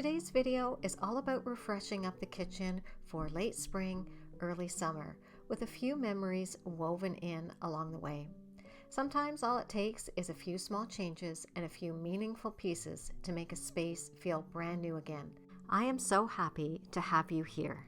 Today's video is all about refreshing up the kitchen for late spring, early summer, with a few memories woven in along the way. Sometimes all it takes is a few small changes and a few meaningful pieces to make a space feel brand new again. I am so happy to have you here.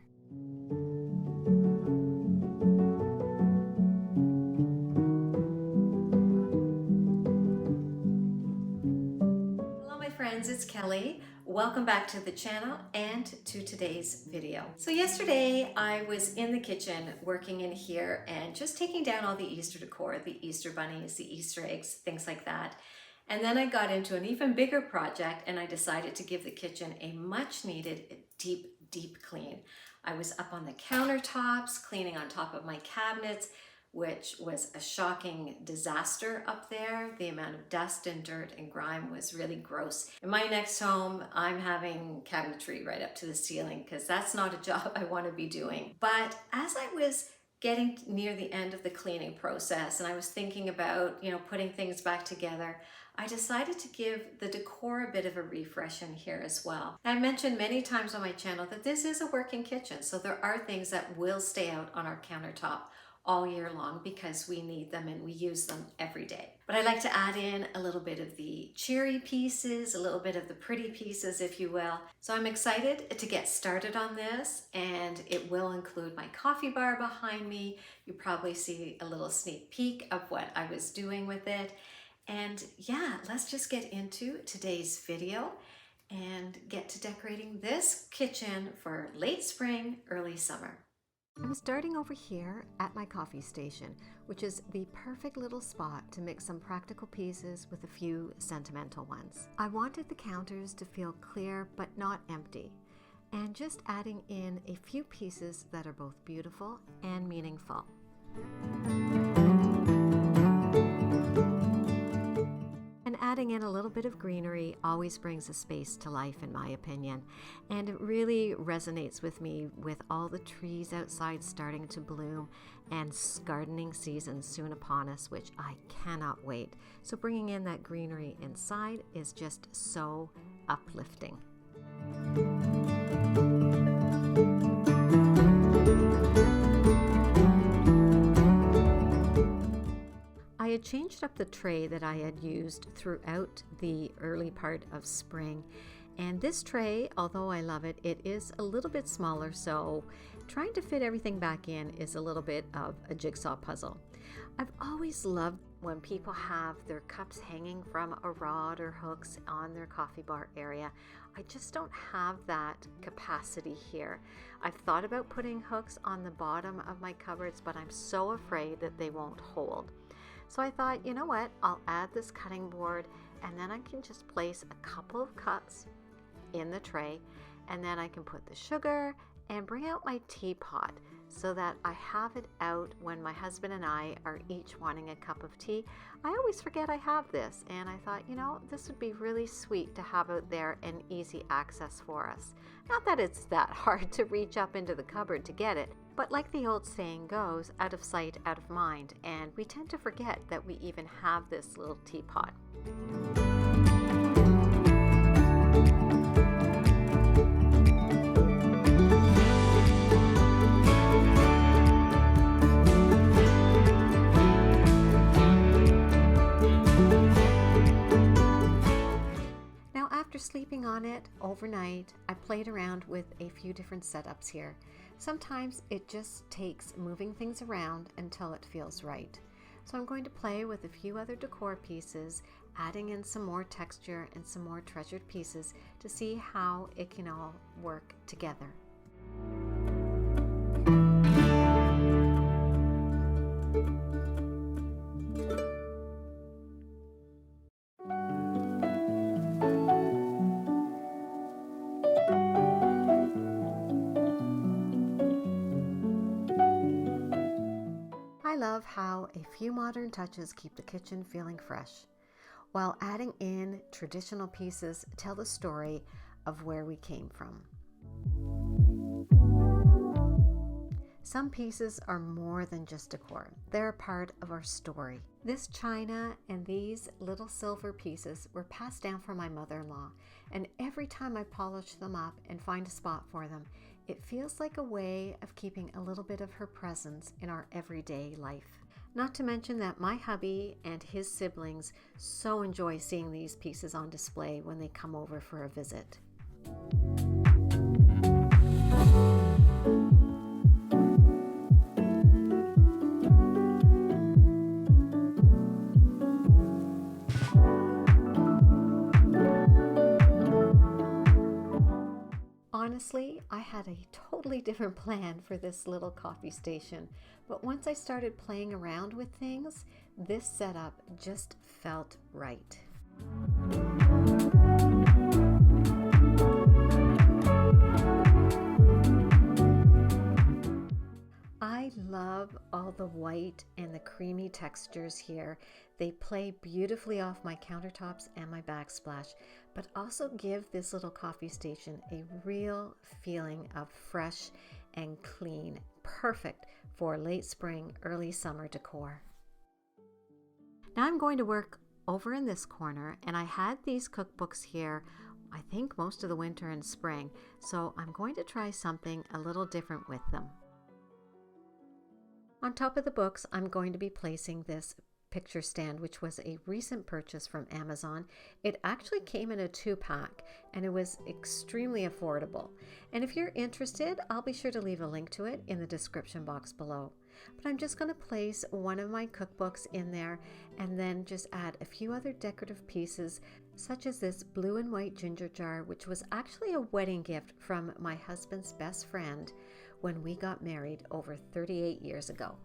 Hello my friends, it's Kelly. Welcome back to the channel and to today's video. So yesterday I was in the kitchen working in here and just taking down all the Easter decor, the Easter bunnies, the Easter eggs, things like that. And then I got into an even bigger project and I decided to give the kitchen a much needed deep clean. I was up on the countertops, cleaning on top of my cabinets, which was a shocking disaster up there. The amount of dust and dirt and grime was really gross. In my next home, I'm having cabinetry right up to the ceiling because that's not a job I want to be doing. But as I was getting near the end of the cleaning process and I was thinking about, putting things back together, I decided to give the decor a bit of a refresh in here as well. I mentioned many times on my channel that this is a working kitchen, so there are things that will stay out on our countertop all year long because we need them and we use them every day. But I like to add in a little bit of the cheery pieces, a little bit of the pretty pieces, if you will. So I'm excited to get started on this, and it will include my coffee bar behind me. You probably see a little sneak peek of what I was doing with it. And yeah, let's just get into today's video and get to decorating this kitchen for late spring, early summer. I'm starting over here at my coffee station, which is the perfect little spot to mix some practical pieces with a few sentimental ones. I wanted the counters to feel clear but not empty, and just adding in a few pieces that are both beautiful and meaningful. And adding in a little bit of greenery always brings a space to life, in my opinion. And it really resonates with me with all the trees outside starting to bloom and gardening season soon upon us, which I cannot wait. So bringing in that greenery inside is just so uplifting. I had changed up the tray that I had used throughout the early part of spring, and this tray, although I love it, it is a little bit smaller, so trying to fit everything back in is a little bit of a jigsaw puzzle. I've always loved when people have their cups hanging from a rod or hooks on their coffee bar area. I just don't have that capacity here. I've thought about putting hooks on the bottom of my cupboards, but I'm so afraid that they won't hold. So I thought, you know what, I'll add this cutting board and then I can just place a couple of cuts in the tray, and then I can put the sugar and bring out my teapot so that I have it out when my husband and I are each wanting a cup of tea. I always forget I have this, and I thought, this would be really sweet to have out there and easy access for us. Not that it's that hard to reach up into the cupboard to get it, but like the old saying goes, out of sight, out of mind, and we tend to forget that we even have this little teapot. Now, after sleeping on it overnight, I played around with a few different setups here. Sometimes it just takes moving things around until it feels right. So I'm going to play with a few other decor pieces, adding in some more texture and some more treasured pieces to see how it can all work together. I love how a few modern touches keep the kitchen feeling fresh, while adding in traditional pieces tell the story of where we came from. Some pieces are more than just decor. They're a part of our story. This china and these little silver pieces were passed down from my mother-in-law, and every time I polish them up and find a spot for them, it feels like a way of keeping a little bit of her presence in our everyday life. Not to mention that my hubby and his siblings so enjoy seeing these pieces on display when they come over for a visit. Honestly, I had a totally different plan for this little coffee station, but once I started playing around with things, this setup just felt right. I love all the white and the creamy textures here. They play beautifully off my countertops and my backsplash, but also give this little coffee station a real feeling of fresh and clean, perfect for late spring, early summer decor. Now I'm going to work over in this corner, and I had these cookbooks here I think most of the winter and spring, so I'm going to try something a little different with them. On top of the books, I'm going to be placing this picture stand, which was a recent purchase from Amazon. It actually came in a 2-pack and it was extremely affordable. And if you're interested, I'll be sure to leave a link to it in the description box below. But I'm just going to place one of my cookbooks in there and then just add a few other decorative pieces, such as this blue and white ginger jar, which was actually a wedding gift from my husband's best friend when we got married over 38 years ago.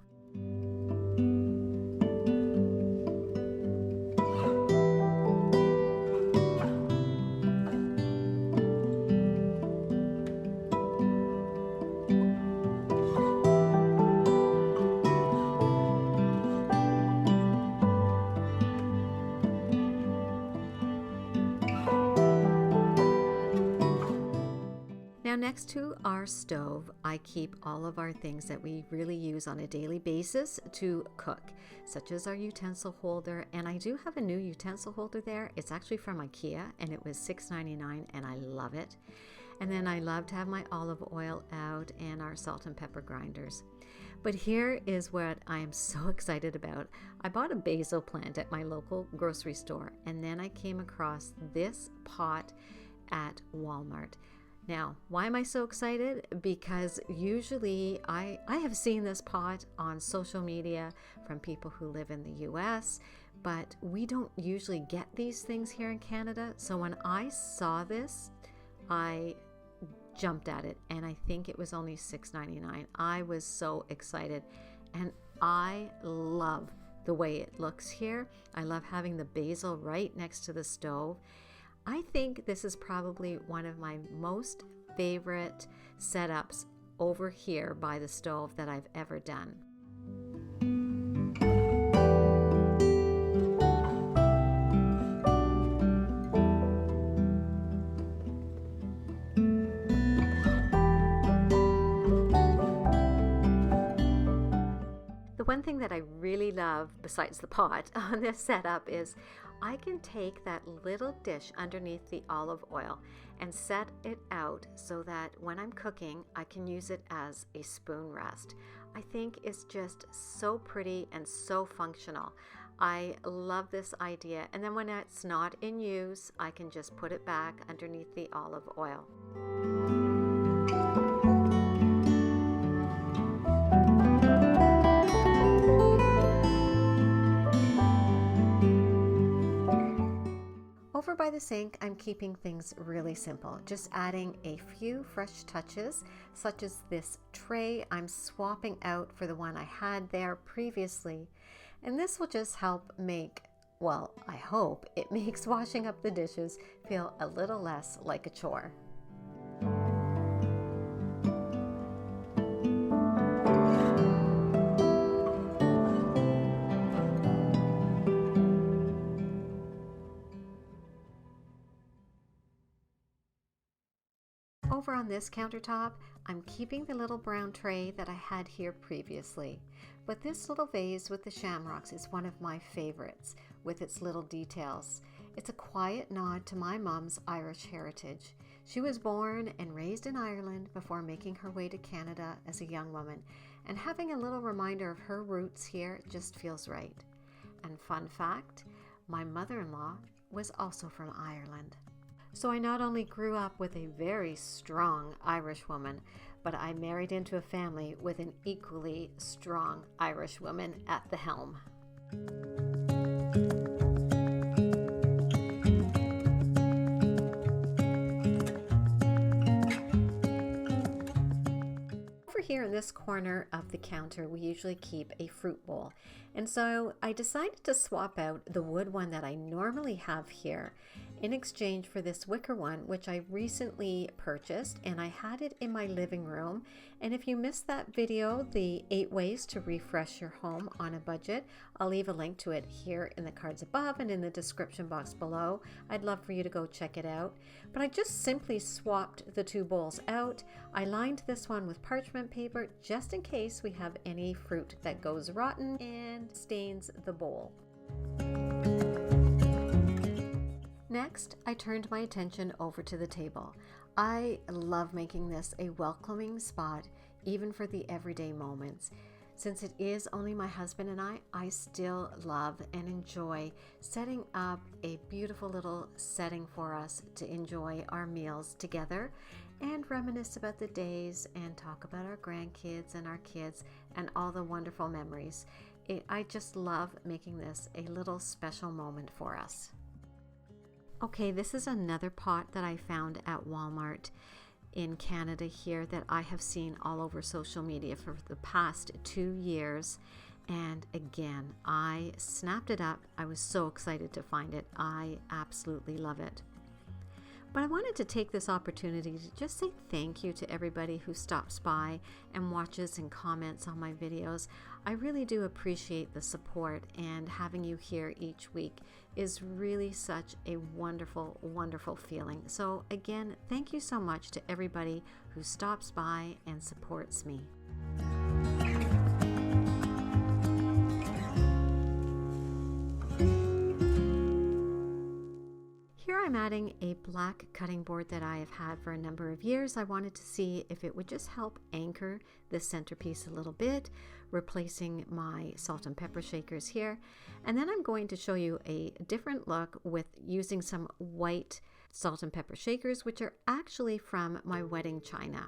Now next to our stove, I keep all of our things that we really use on a daily basis to cook, such as our utensil holder, and I do have a new utensil holder there. It's actually from IKEA and it was $6.99 and I love it. And then I love to have my olive oil out and our salt and pepper grinders. But here is what I am so excited about. I bought a basil plant at my local grocery store, and then I came across this pot at Walmart. Now, why am I so excited? Because usually I have seen this pot on social media from people who live in the US, but we don't usually get these things here in Canada. So when I saw this, I jumped at it, and I think it was only $6.99. I was so excited, and I love the way it looks here. I love having the basil right next to the stove. I think this is probably one of my most favorite setups over here by the stove that I've ever done. The one thing that I really love besides the pot on this setup is I can take that little dish underneath the olive oil and set it out so that when I'm cooking, I can use it as a spoon rest. I think it's just so pretty and so functional. I love this idea. And then when it's not in use, I can just put it back underneath the olive oil. Over by the sink, I'm keeping things really simple, just adding a few fresh touches, such as this tray I'm swapping out for the one I had there previously. And this will just help make, well, I hope it makes washing up the dishes feel a little less like a chore. over on this countertop, I'm keeping the little brown tray that I had here previously. But this little vase with the shamrocks is one of my favorites with its little details. It's a quiet nod to my mom's Irish heritage. She was born and raised in Ireland before making her way to Canada as a young woman, and having a little reminder of her roots here just feels right. And fun fact, my mother-in-law was also from Ireland. So I not only grew up with a very strong Irish woman, but I married into a family with an equally strong Irish woman at the helm. Here in this corner of the counter, we usually keep a fruit bowl, and so I decided to swap out the wood one that I normally have here in exchange for this wicker one, which I recently purchased, and I had it in my living room. And if you missed that video, the 8 ways to refresh your home on a budget, I'll leave a link to it here in the cards above and in the description box below. I'd love for you to go check it out. But I just simply swapped the 2 bowls out. I lined this one with parchment paper just in case we have any fruit that goes rotten and stains the bowl. Next, I turned my attention over to the table. I love making this a welcoming spot, even for the everyday moments. Since it is only my husband and I still love and enjoy setting up a beautiful little setting for us to enjoy our meals together and reminisce about the days and talk about our grandkids and our kids and all the wonderful memories. I just love making this a little special moment for us. Okay, this is another pot that I found at Walmart in Canada here that I have seen all over social media for the past 2 years. And again, I snapped it up. I was so excited to find it. I absolutely love it. But I wanted to take this opportunity to just say thank you to everybody who stops by and watches and comments on my videos. I really do appreciate the support, and having you here each week is really such a wonderful, wonderful feeling. So again, thank you so much to everybody who stops by and supports me. Here I'm adding a black cutting board that I have had for a number of years. I wanted to see if it would just help anchor the centerpiece a little bit, replacing my salt and pepper shakers here. And then I'm going to show you a different look with using some white salt and pepper shakers, which are actually from my wedding china.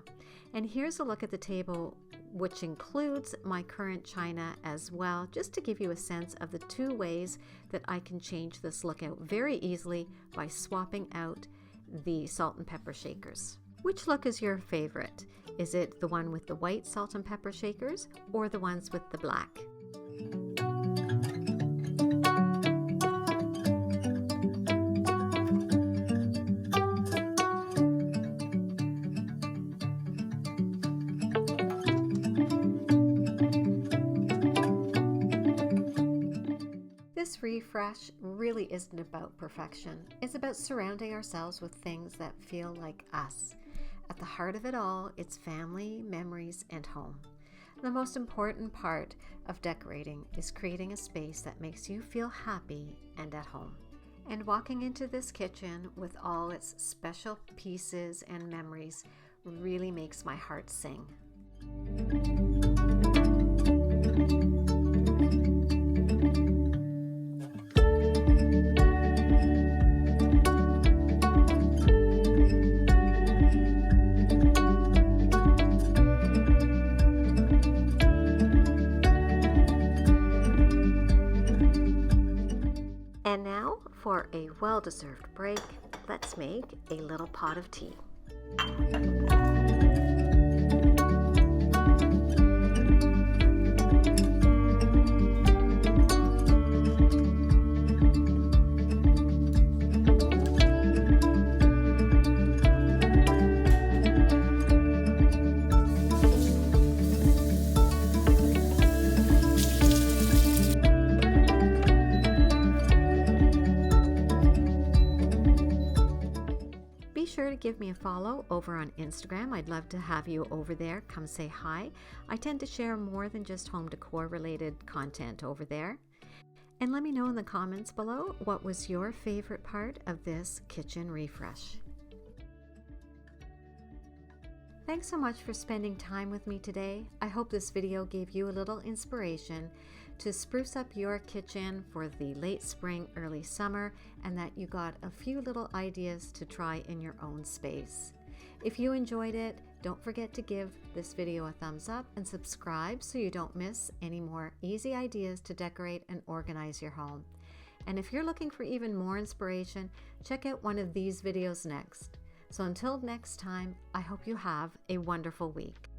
And here's a look at the table, which includes my current china as well, just to give you a sense of the 2 ways that I can change this look out very easily by swapping out the salt and pepper shakers. Which look is your favorite? Is it the one with the white salt and pepper shakers or the ones with the black? This refresh really isn't about perfection. It's about surrounding ourselves with things that feel like us. At the heart of it all, it's family, memories, and home. The most important part of decorating is creating a space that makes you feel happy and at home. And walking into this kitchen with all its special pieces and memories really makes my heart sing. And now, for a well-deserved break, let's make a little pot of tea. Be sure to give me a follow over on Instagram. I'd love to have you over there. Come say hi. I tend to share more than just home decor related content over there. And let me know in the comments below what was your favorite part of this kitchen refresh. Thanks so much for spending time with me today. I hope this video gave you a little inspiration to spruce up your kitchen for the late spring, early summer, and that you got a few little ideas to try in your own space. If you enjoyed it, don't forget to give this video a thumbs up and subscribe so you don't miss any more easy ideas to decorate and organize your home. And if you're looking for even more inspiration, check out one of these videos next. So until next time, I hope you have a wonderful week.